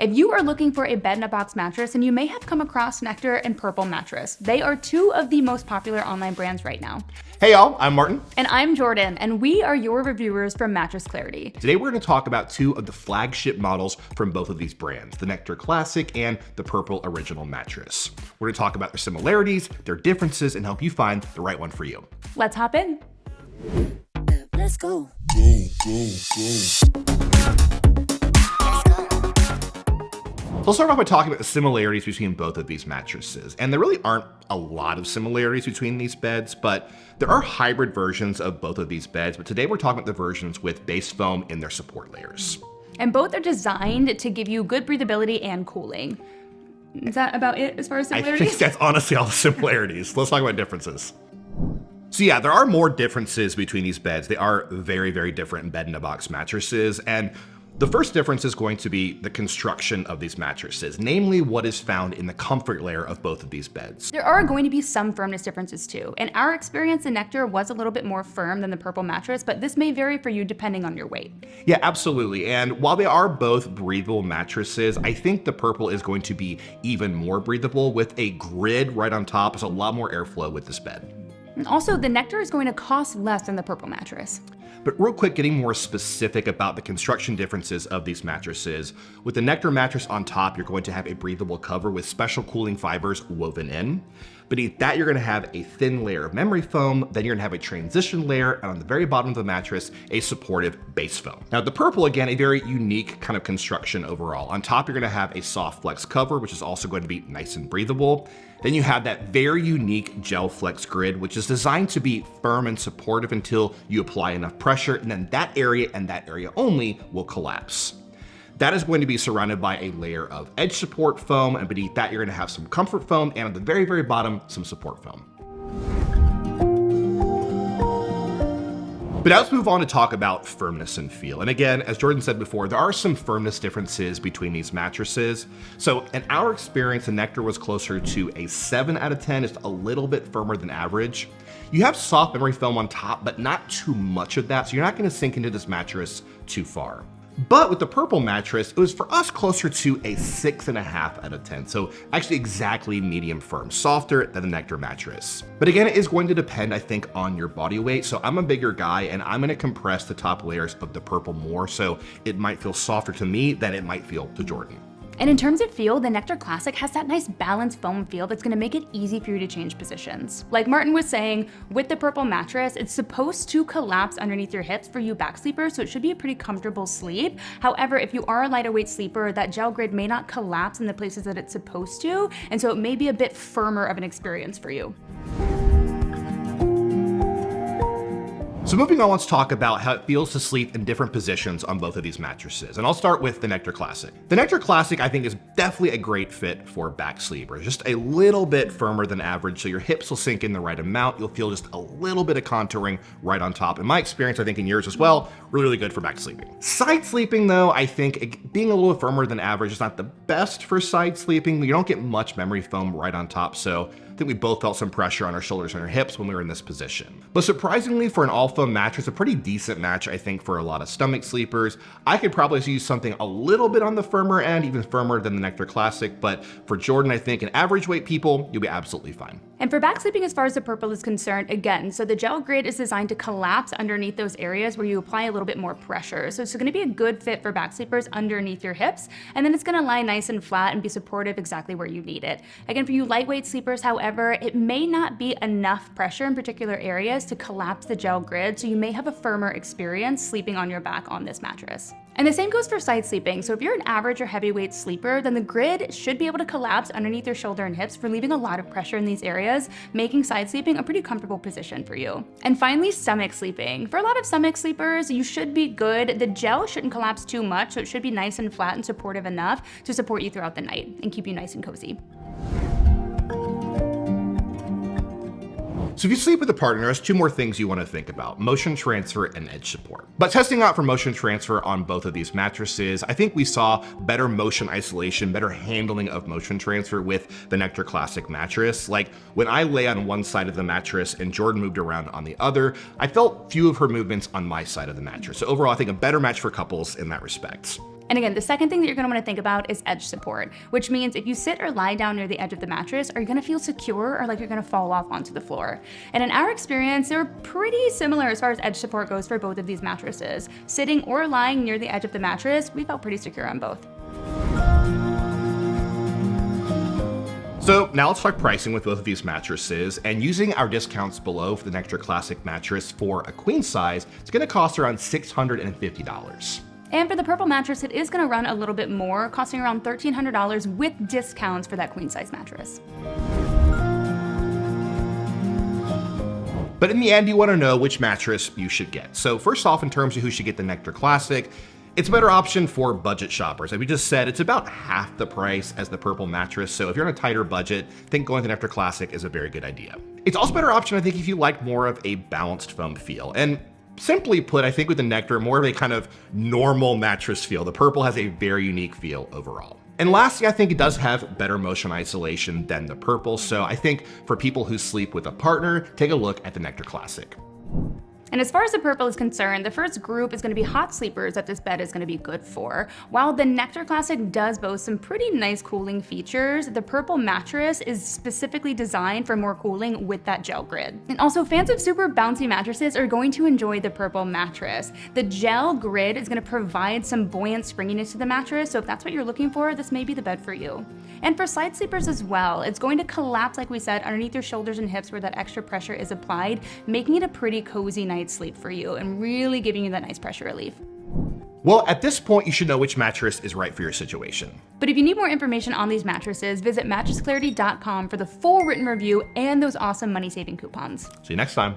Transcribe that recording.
If you are looking for a bed-in-a-box mattress, then you may have come across Nectar and Purple Mattress. They are two of the most popular online brands right now. Hey y'all, I'm Martin. And I'm Jordan, and we are your reviewers from Mattress Clarity. Today we're going to talk about two of the flagship models from both of these brands, the Nectar Classic and the Purple Original Mattress. We're going to talk about their similarities, their differences, and help you find the right one for you. Let's hop in. Let's go. So let's start off by talking about the similarities between both of these mattresses. And there really aren't a lot of similarities between these beds, but there are hybrid versions of both of these beds. But today we're talking about the versions with base foam in their support layers. And both are designed to give you good breathability and cooling. Is that about it as far as similarities? I think that's honestly all the similarities. Let's talk about differences. So yeah, there are more differences between these beds. They are very, very different bed-in-a-box mattresses. And the first difference is going to be the construction of these mattresses, namely what is found in the comfort layer of both of these beds. There are going to be some firmness differences too. In our experience, the Nectar was a little bit more firm than the Purple mattress, but this may vary for you depending on your weight. Yeah, absolutely. And while they are both breathable mattresses, I think the Purple is going to be even more breathable with a grid right on top. There's a lot more airflow with this bed. And also, the Nectar is going to cost less than the Purple mattress. But real quick, getting more specific about the construction differences of these mattresses. With the Nectar mattress on top, you're going to have a breathable cover with special cooling fibers woven in. Beneath that, you're gonna have a thin layer of memory foam, then you're gonna have a transition layer, and on the very bottom of the mattress, a supportive base foam. Now the Purple, again, a very unique kind of construction overall. On top, you're gonna have a soft flex cover, which is also going to be nice and breathable. Then you have that very unique gel flex grid, which is designed to be firm and supportive until you apply enough pressure, and then that area and that area only will collapse. That is going to be surrounded by a layer of edge support foam, and beneath that, you're gonna have some comfort foam, and at the very, very bottom, some support foam. But now let's move on to talk about firmness and feel. And again, as Jordan said before, there are some firmness differences between these mattresses. So in our experience, the Nectar was closer to a 7 out of 10, just a little bit firmer than average. You have soft memory foam on top, but not too much of that, so you're not gonna sink into this mattress too far. But with the Purple mattress, it was for us closer to a 6.5 out of 10. So actually exactly medium firm, softer than the Nectar mattress. But again, it is going to depend, I think, on your body weight. So I'm a bigger guy and I'm gonna compress the top layers of the Purple more. So it might feel softer to me than it might feel to Jordan. And in terms of feel, the Nectar Classic has that nice balanced foam feel that's gonna make it easy for you to change positions. Like Martin was saying, with the Purple mattress, it's supposed to collapse underneath your hips for you back sleepers, so it should be a pretty comfortable sleep. However, if you are a lighter weight sleeper, that gel grid may not collapse in the places that it's supposed to, and so it may be a bit firmer of an experience for you. So moving on, let's talk about how it feels to sleep in different positions on both of these mattresses. And I'll start with the Nectar Classic. The Nectar Classic, I think, is definitely a great fit for back sleepers. Just a little bit firmer than average, so your hips will sink in the right amount. You'll feel just a little bit of contouring right on top. In my experience, I think in yours as well, really, really good for back sleeping. Side sleeping though, I think being a little firmer than average is not the best for side sleeping. You don't get much memory foam right on top, so I think we both felt some pressure on our shoulders and our hips when we were in this position. But surprisingly, for an all foam mattress, a pretty decent match, I think, for a lot of stomach sleepers. I could probably use something a little bit on the firmer end, even firmer than the Nectar Classic, but for Jordan, I think, and average weight people, you'll be absolutely fine. And for back sleeping, as far as the Purple is concerned, again, so the gel grid is designed to collapse underneath those areas where you apply a little bit more pressure. So it's gonna be a good fit for back sleepers underneath your hips, and then it's gonna lie nice and flat and be supportive exactly where you need it. Again, for you lightweight sleepers, however, it may not be enough pressure in particular areas to collapse the gel grid, so you may have a firmer experience sleeping on your back on this mattress. And the same goes for side sleeping. So if you're an average or heavyweight sleeper, then the grid should be able to collapse underneath your shoulder and hips, relieving a lot of pressure in these areas, making side sleeping a pretty comfortable position for you. And finally, stomach sleeping. For a lot of stomach sleepers, you should be good. The gel shouldn't collapse too much, so it should be nice and flat and supportive enough to support you throughout the night and keep you nice and cozy. So if you sleep with a partner, there's two more things you want to think about: motion transfer and edge support. But testing out for motion transfer on both of these mattresses, I think we saw better motion isolation, better handling of motion transfer with the Nectar Classic mattress. Like when I lay on one side of the mattress and Jordan moved around on the other, I felt few of her movements on my side of the mattress. So overall, I think a better match for couples in that respect. And again, the second thing that you're gonna wanna think about is edge support, which means if you sit or lie down near the edge of the mattress, are you gonna feel secure or like you're gonna fall off onto the floor? And in our experience, they're pretty similar as far as edge support goes for both of these mattresses. Sitting or lying near the edge of the mattress, we felt pretty secure on both. So now let's talk pricing with both of these mattresses, and using our discounts below for the Nectar Classic mattress for a queen size, it's gonna cost around $650. And for the purple mattress, it is gonna run a little bit more, costing around $1,300 with discounts for that queen size mattress. But in the end, you wanna know which mattress you should get. So first off, in terms of who should get the Nectar Classic, it's a better option for budget shoppers. Like we just said, it's about half the price as the purple mattress. So if you're on a tighter budget, I think going to the Nectar Classic is a very good idea. It's also a better option, I think, if you like more of a balanced foam feel. And simply put, I think with the Nectar, more of a kind of normal mattress feel. The purple has a very unique feel overall. And lastly, I think it does have better motion isolation than the purple. So I think for people who sleep with a partner, take a look at the Nectar Classic. And as far as the purple is concerned, the first group is gonna be hot sleepers that this bed is gonna be good for. While the Nectar Classic does boast some pretty nice cooling features, the purple mattress is specifically designed for more cooling with that gel grid. And also, fans of super bouncy mattresses are going to enjoy the purple mattress. The gel grid is gonna provide some buoyant springiness to the mattress, so if that's what you're looking for, this may be the bed for you. And for side sleepers as well, it's going to collapse, like we said, underneath your shoulders and hips where that extra pressure is applied, making it a pretty cozy night's sleep for you and really giving you that nice pressure relief. Well, at this point, you should know which mattress is right for your situation. But if you need more information on these mattresses, visit mattressclarity.com for the full written review and those awesome money-saving coupons. See you next time.